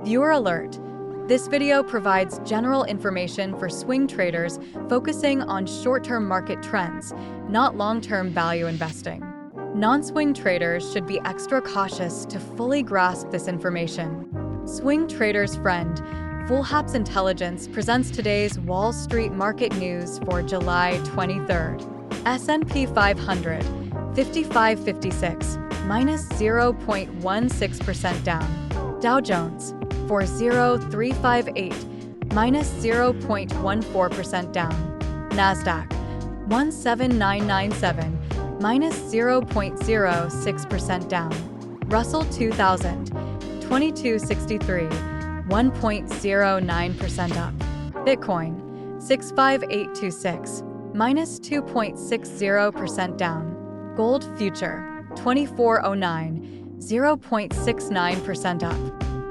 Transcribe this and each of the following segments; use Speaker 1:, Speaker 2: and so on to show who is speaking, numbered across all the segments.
Speaker 1: Viewer alert. This video provides general information for swing traders focusing on short-term market trends, not long-term value investing. Non-swing traders should be extra cautious to fully grasp this information. Swing Trader's Friend, Fullhapce Intelligence presents today's Wall Street market news for July 23rd. S&P 500, 5556, minus 0.16% down. Dow Jones, 40358, minus 0.14% down. NASDAQ, 17997, minus 0.06% down. Russell 2000, 2263, 1.09% up. Bitcoin, 65826, minus 2.60% down. Gold future, 2409, 0.69% up.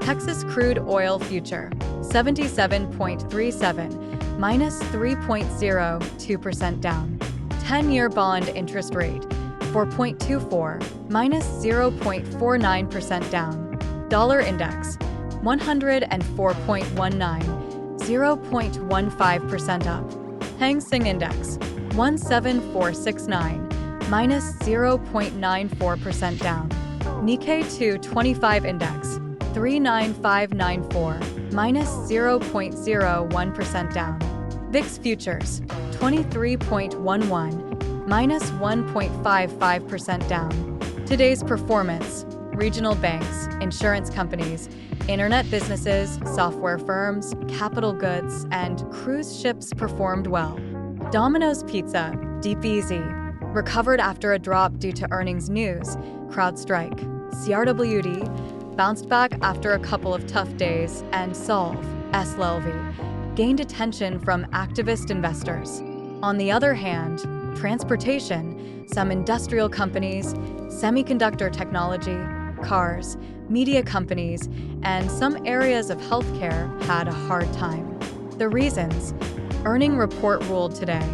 Speaker 1: Texas crude oil future, 77.37, minus 3.02% down. 10-year bond interest rate, 4.24, minus 0.49% down. Dollar index, 104.19, 0.15% up. Hang Seng Index, 17469, minus 0.94% down. Nikkei 225 Index, 39594, minus 0.01% down. VIX Futures, 23.11, minus 1.55% down. Today's performance: regional banks, insurance companies, internet businesses, software firms, capital goods, and cruise ships performed well. Domino's Pizza, Deep Easy, recovered after a drop due to earnings news. CrowdStrike, CRWD, bounced back after a couple of tough days, and Solve, SLV, gained attention from activist investors. On the other hand, transportation, some industrial companies, semiconductor technology, cars, media companies, and some areas of healthcare had a hard time. The reasons: earning report ruled today.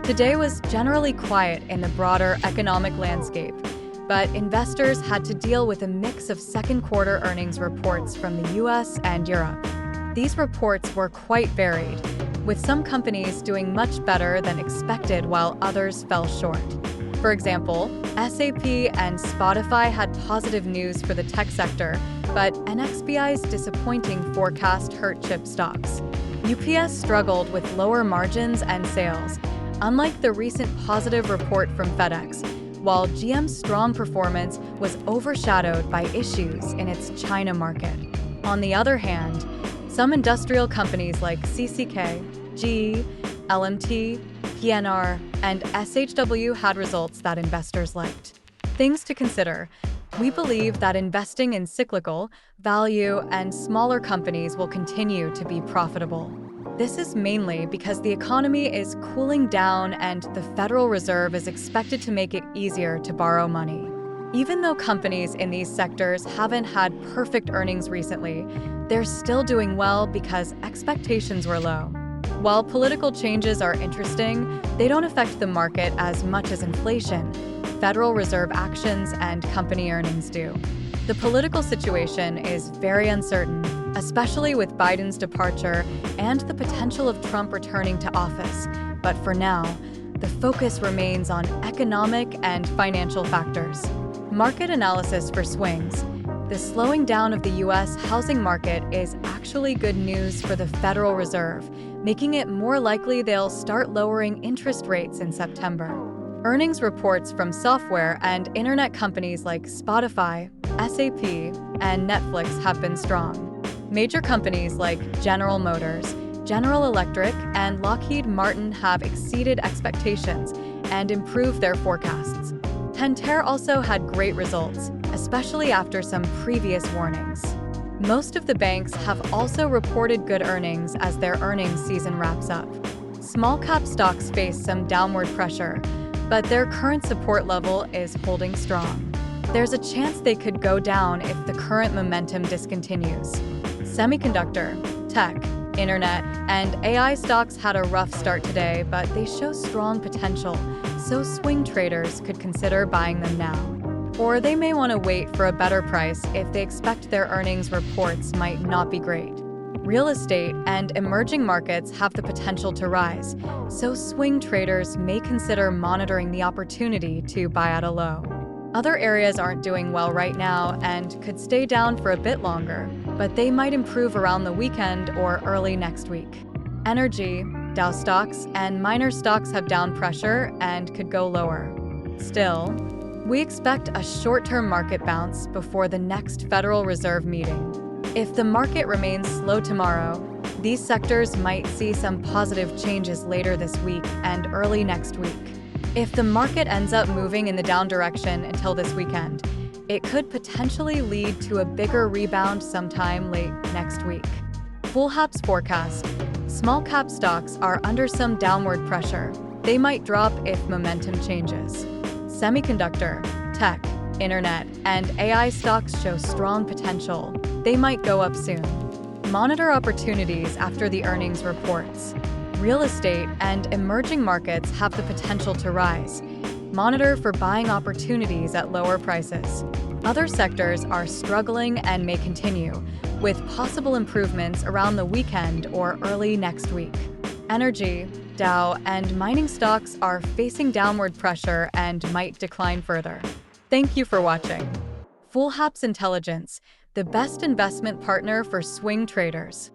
Speaker 1: Today was generally quiet in the broader economic landscape, but investors had to deal with a mix of second quarter earnings reports from the US and Europe. These reports were quite varied, with some companies doing much better than expected while others fell short. For example, SAP and Spotify had positive news for the tech sector, but NXPI's disappointing forecast hurt chip stocks. UPS struggled with lower margins and sales, unlike the recent positive report from FedEx, while GM's strong performance was overshadowed by issues in its China market. On the other hand, some industrial companies like CCK, GE, LMT, PNR, and SHW had results that investors liked. Things to consider: we believe that investing in cyclical, value, and smaller companies will continue to be profitable. This is mainly because the economy is cooling down and the Federal Reserve is expected to make it easier to borrow money. Even though companies in these sectors haven't had perfect earnings recently, they're still doing well because expectations were low. While political changes are interesting, they don't affect the market as much as inflation, Federal Reserve actions, and company earnings do. The political situation is very uncertain, especially with Biden's departure and the potential of Trump returning to office. But for now, the focus remains on economic and financial factors. Market analysis for swings. The slowing down of the U.S. housing market is actually good news for the Federal Reserve, making it more likely they'll start lowering interest rates in September. Earnings reports from software and internet companies like Spotify, SAP, and Netflix have been strong. Major companies like General Motors, General Electric, and Lockheed Martin have exceeded expectations and improved their forecasts. Pentair also had great results, especially after some previous warnings. Most of the banks have also reported good earnings as their earnings season wraps up. Small-cap stocks face some downward pressure, but their current support level is holding strong. There's a chance they could go down if the current momentum discontinues. Semiconductor, tech, internet, and AI stocks had a rough start today, but they show strong potential, so swing traders could consider buying them now. Or they may want to wait for a better price if they expect their earnings reports might not be great. Real estate and emerging markets have the potential to rise, so swing traders may consider monitoring the opportunity to buy at a low. Other areas aren't doing well right now and could stay down for a bit longer, but they might improve around the weekend or early next week. Energy, Dow stocks, and minor stocks have down pressure and could go lower. Still, we expect a short-term market bounce before the next Federal Reserve meeting. If the market remains slow tomorrow, these sectors might see some positive changes later this week and early next week. If the market ends up moving in the down direction until this weekend, it could potentially lead to a bigger rebound sometime late next week. Fullhapce forecast. Small cap stocks are under some downward pressure. They might drop if momentum changes. Semiconductor, tech, internet, and AI stocks show strong potential. They might go up soon. Monitor opportunities after the earnings reports. Real estate and emerging markets have the potential to rise. Monitor for buying opportunities at lower prices. Other sectors are struggling and may continue, with possible improvements around the weekend or early next week. Energy, Dow, and mining stocks are facing downward pressure and might decline further. Thank you for watching. Fullhapce Intelligence, the best investment partner for swing traders.